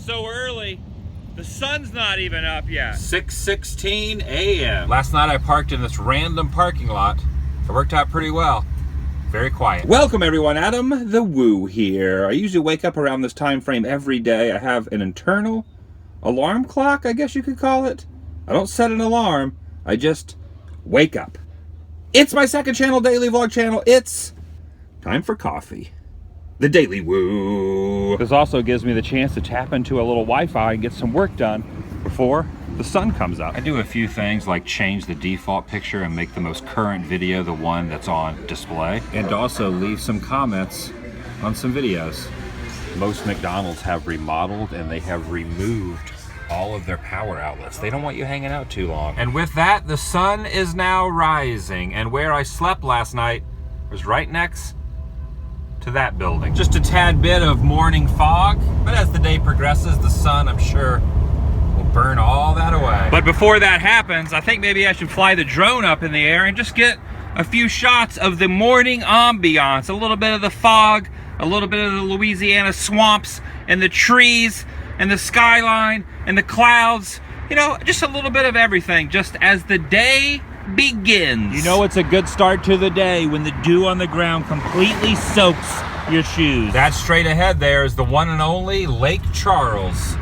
so early. The sun's not even up yet. 6:16 a.m. Last night I parked in this random parking lot. It worked out pretty well. Very quiet. Welcome everyone, Adam the Woo here. I usually wake up around this time frame every day. I have an internal alarm clock, I guess you could call it. I don't set an alarm, I just wake up. It's my second channel, daily vlog channel. It's time for coffee. The Daily Woo. This also gives me the chance to tap into a little Wi-Fi and get some work done before the sun comes up. I do a few things like change the default picture and make the most current video the one that's on display, and also leave some comments on some videos. Most McDonald's have remodeled and they have removed all of their power outlets. They don't want you hanging out too long. And with that, the sun is now rising, and where I slept last night was right next to that building. Just a tad bit of morning fog, but as the day progresses, the sun, I'm sure, will burn all that away. But before that happens, I think maybe I should fly the drone up in the air and just get a few shots of the morning ambiance, a little bit of the fog, a little bit of the Louisiana swamps and the trees and the skyline and the clouds, you know, just a little bit of everything, just as the day begins. You know it's a good start to the day when the dew on the ground completely soaks your shoes. That straight ahead there is the one and only Lake Charles.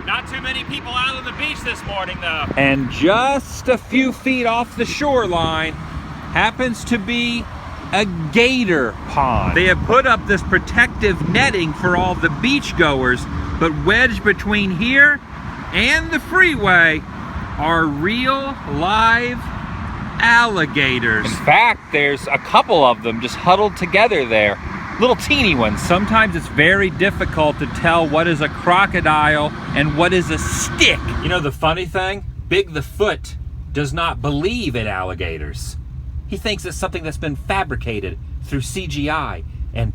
Not too many people out on the beach this morning though. And just a few feet off the shoreline happens to be a gator pond. They have put up this protective netting for all the beachgoers, but wedged between here and the freeway are real live alligators. In fact, there's a couple of them just huddled together there. Little teeny ones. Sometimes it's very difficult to tell what is a crocodile and what is a stick. You know the funny thing? Big the Foot does not believe in alligators. He thinks it's something that's been fabricated through CGI and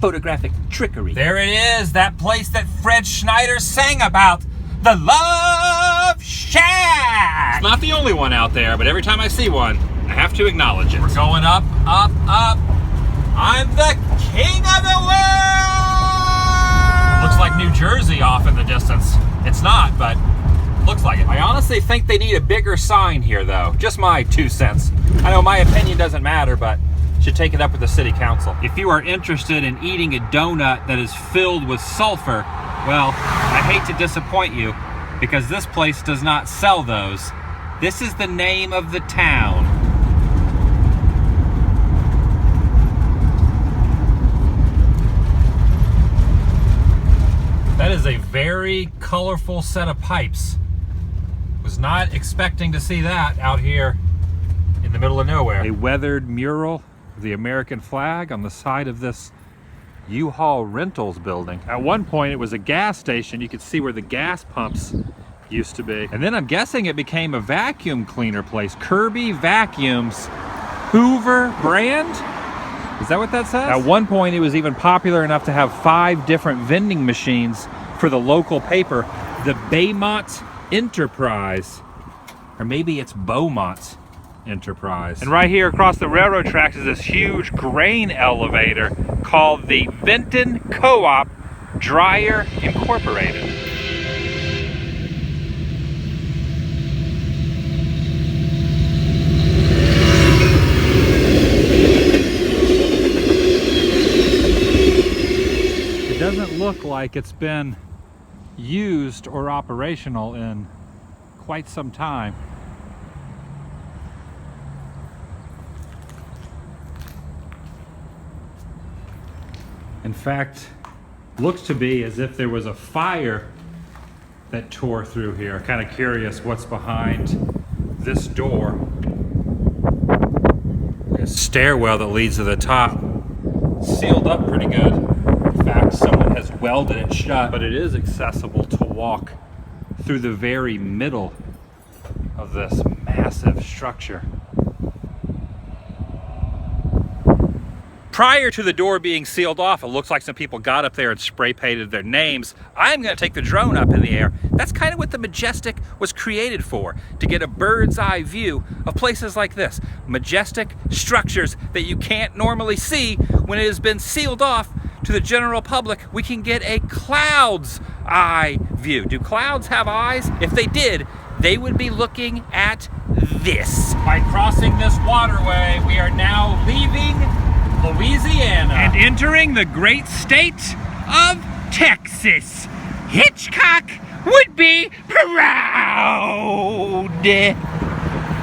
photographic trickery. There it is, that place that Fred Schneider sang about, the Love Shack. It's not the only one out there, but every time I see one, I have to acknowledge it. We're going up, up, up. I'm the king of the world! Looks like New Jersey off in the distance. It's not, but looks like it. I honestly think they need a bigger sign here though. Just my 2 cents. I know my opinion doesn't matter, but should take it up with the city council. If you are interested in eating a donut that is filled with sulfur, well, I hate to disappoint you because this place does not sell those. This is the name of the town. That is a very colorful set of pipes. Was not expecting to see that out here in the middle of nowhere. A weathered mural of the American flag on the side of this U-Haul Rentals building. At one point it was a gas station. You could see where the gas pumps used to be. And then I'm guessing it became a vacuum cleaner place. Kirby Vacuums Hoover brand? Is that what that says? At one point it was even popular enough to have 5 different vending machines for the local paper, the Baymont Enterprise. Or maybe it's Beaumont Enterprise. And right here across the railroad tracks is this huge grain elevator called the Vinton Co-op Dryer Incorporated. It doesn't look like it's been used or operational in quite some time. In fact, looks to be as if there was a fire that tore through here. Kind of curious what's behind this door. A stairwell that leads to the top. Sealed up pretty good. In fact, someone has welded it shut. But it is accessible to walk through the very middle of this massive structure. Prior to the door being sealed off, it looks like some people got up there and spray painted their names. I'm gonna take the drone up in the air. That's kind of what the Majestic was created for, to get a bird's eye view of places like this. Majestic structures that you can't normally see when it has been sealed off to the general public, we can get a cloud's eye view. Do clouds have eyes? If they did, they would be looking at this. By crossing this waterway, we are now leaving Louisiana and entering the great state of Texas. Hitchcock would be proud.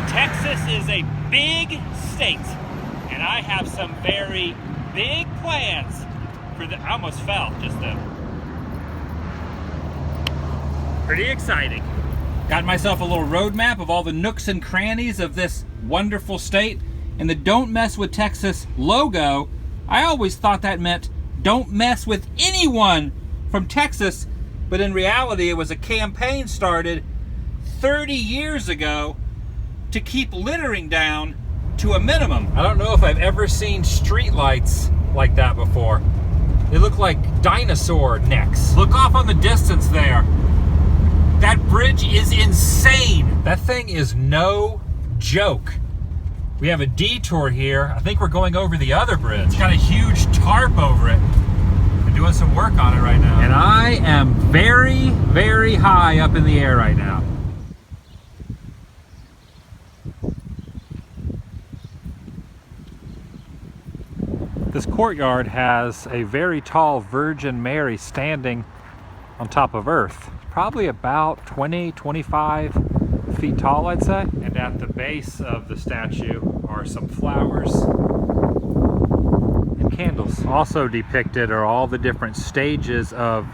Texas is a big state, and I have some very big plans for the. I almost fell just then. Pretty exciting. Got myself a little road map of all the nooks and crannies of this wonderful state, and the Don't Mess with Texas logo, I always thought that meant don't mess with anyone from Texas, but in reality it was a campaign started 30 years ago to keep littering down to a minimum. I don't know if I've ever seen street lights like that before. They look like dinosaur necks. Look off on the distance there. That bridge is insane. That thing is no joke. We have a detour here. I think we're going over the other bridge. It's got a huge tarp over it. We're doing some work on it right now. And I am very, very high up in the air right now. This courtyard has a very tall Virgin Mary standing on top of earth. Probably about 20, 25 feet tall, I'd say. And at the base of the statue are some flowers and candles. Also depicted are all the different stages of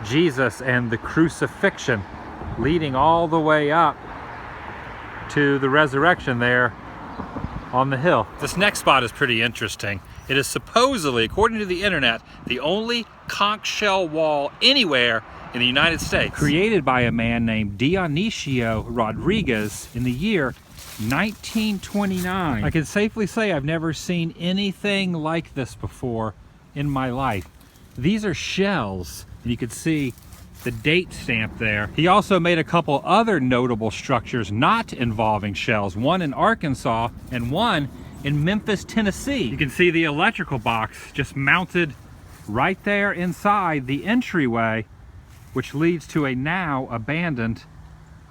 Jesus and the crucifixion, leading all the way up to the resurrection there on the hill. This next spot is pretty interesting. It is supposedly, according to the internet, the only conch shell wall anywhere in the United States. Created by a man named Dionisio Rodriguez in the year 1929. I can safely say I've never seen anything like this before in my life. These are shells, and you can see the date stamp there. He also made a couple other notable structures not involving shells, one in Arkansas and one in Memphis, Tennessee. You can see the electrical box just mounted right there inside the entryway, which leads to a now abandoned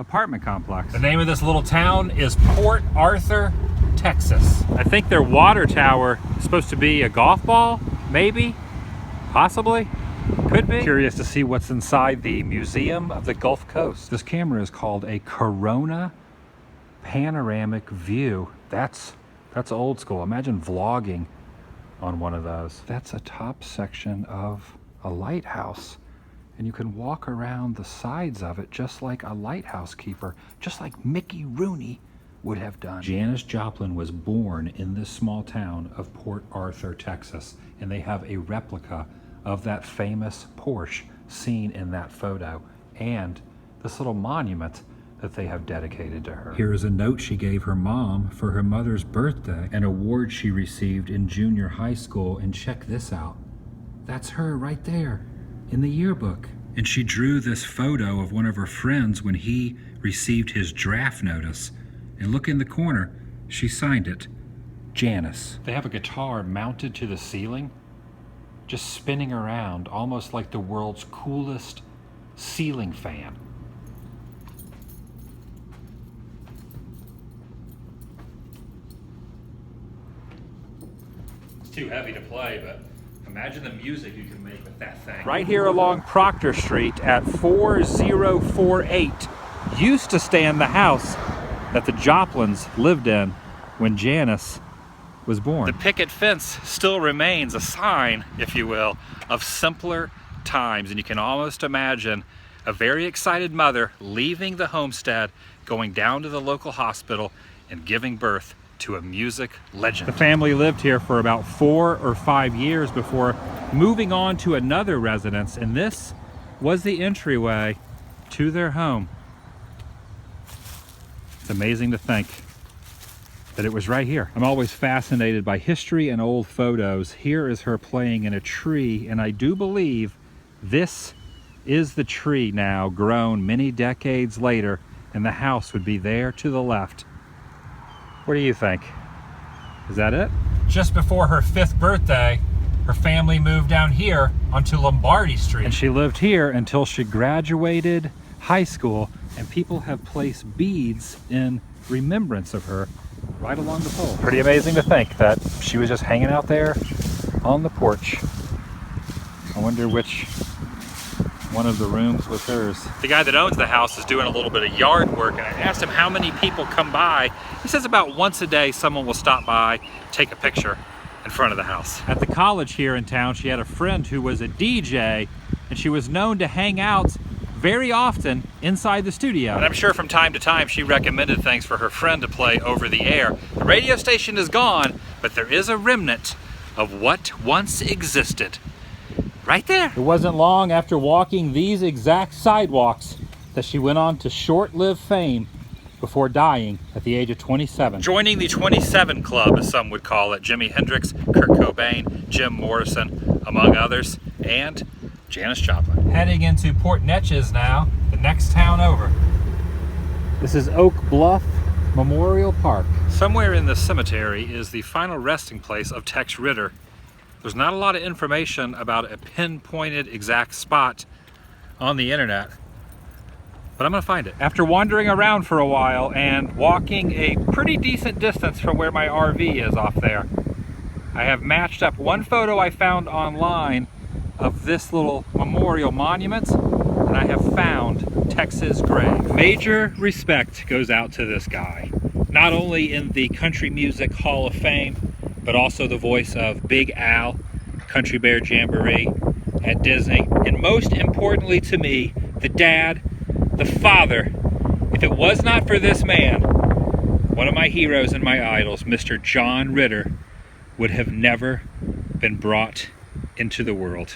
apartment complex. The name of this little town is Port Arthur, Texas. I think their water tower is supposed to be a golf ball, maybe, possibly, could be. Curious to see what's inside the Museum of the Gulf Coast. This camera is called a Corona Panoramic View. That's old school. Imagine vlogging on one of those. That's a top section of a lighthouse. And you can walk around the sides of it just like a lighthouse keeper, just like Mickey Rooney would have done. Janis Joplin was born in this small town of Port Arthur, Texas, and they have a replica of that famous Porsche seen in that photo, and this little monument that they have dedicated to her. Here is a note she gave her mom for her mother's birthday, an award she received in junior high school, and check this out. That's her right there in the yearbook. And she drew this photo of one of her friends when he received his draft notice. And look in the corner, she signed it, Janis. They have a guitar mounted to the ceiling, just spinning around, almost like the world's coolest ceiling fan. It's too heavy to play, but imagine the music you can make with that thing. Right here along Proctor Street at 4048 used to stand the house that the Joplins lived in when Janis was born. The picket fence still remains a sign, if you will, of simpler times. And you can almost imagine a very excited mother leaving the homestead, going down to the local hospital and giving birth to a music legend. The family lived here for about 4 or 5 years before moving on to another residence, and this was the entryway to their home. It's amazing to think that it was right here. I'm always fascinated by history and old photos. Here is her playing in a tree, and I do believe this is the tree now, grown many decades later, and the house would be there to the left. What do you think? Is that it? Just before her 5th birthday, her family moved down here onto Lombardy Street. And she lived here until she graduated high school, and people have placed beads in remembrance of her right along the pole. Pretty amazing to think that she was just hanging out there on the porch. I wonder which one of the rooms was hers. The guy that owns the house is doing a little bit of yard work, and I asked him how many people come by. He says about once a day someone will stop by, take a picture in front of the house. At the college here in town, she had a friend who was a DJ, and she was known to hang out very often inside the studio. And I'm sure from time to time she recommended things for her friend to play over the air. The radio station is gone, but there is a remnant of what once existed right there. It wasn't long after walking these exact sidewalks that she went on to short-lived fame before dying at the age of 27. Joining the 27 Club, as some would call it, Jimi Hendrix, Kurt Cobain, Jim Morrison, among others, and Janis Joplin. Heading into Port Neches now, the next town over. This is Oak Bluff Memorial Park. Somewhere in the cemetery is the final resting place of Tex Ritter. There's not a lot of information about a pinpointed exact spot on the internet, but I'm gonna find it. After wandering around for a while and walking a pretty decent distance from where my RV is off there, I have matched up one photo I found online of this little memorial monument, and I have found Tex's grave. Major respect goes out to this guy, not only in the Country Music Hall of Fame, but also the voice of Big Al, Country Bear Jamboree at Disney, and most importantly to me, the dad, the father. If it was not for this man, one of my heroes and my idols, Mr. John Ritter, would have never been brought into the world.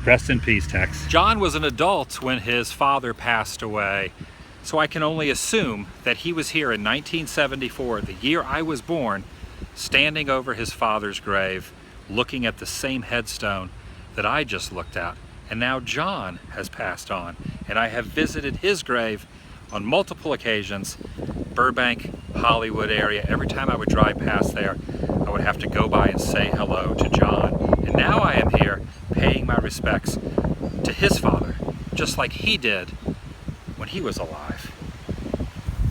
Rest in peace, Tex. John was an adult when his father passed away, so I can only assume that he was here in 1974, the year I was born, standing over his father's grave, looking at the same headstone that I just looked at. And now John has passed on, and I have visited his grave on multiple occasions. Burbank, Hollywood area. Every time I would drive past there, I would have to go by and say hello to John. And now I am here paying my respects to his father, just like he did when he was alive.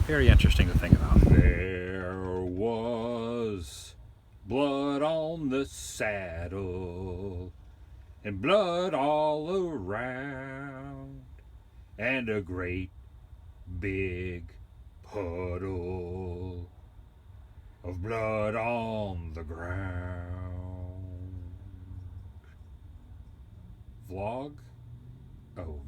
Very interesting to think about. There was blood on the saddle and blood all around, and a great big puddle of blood on the ground. Vlog? Oh,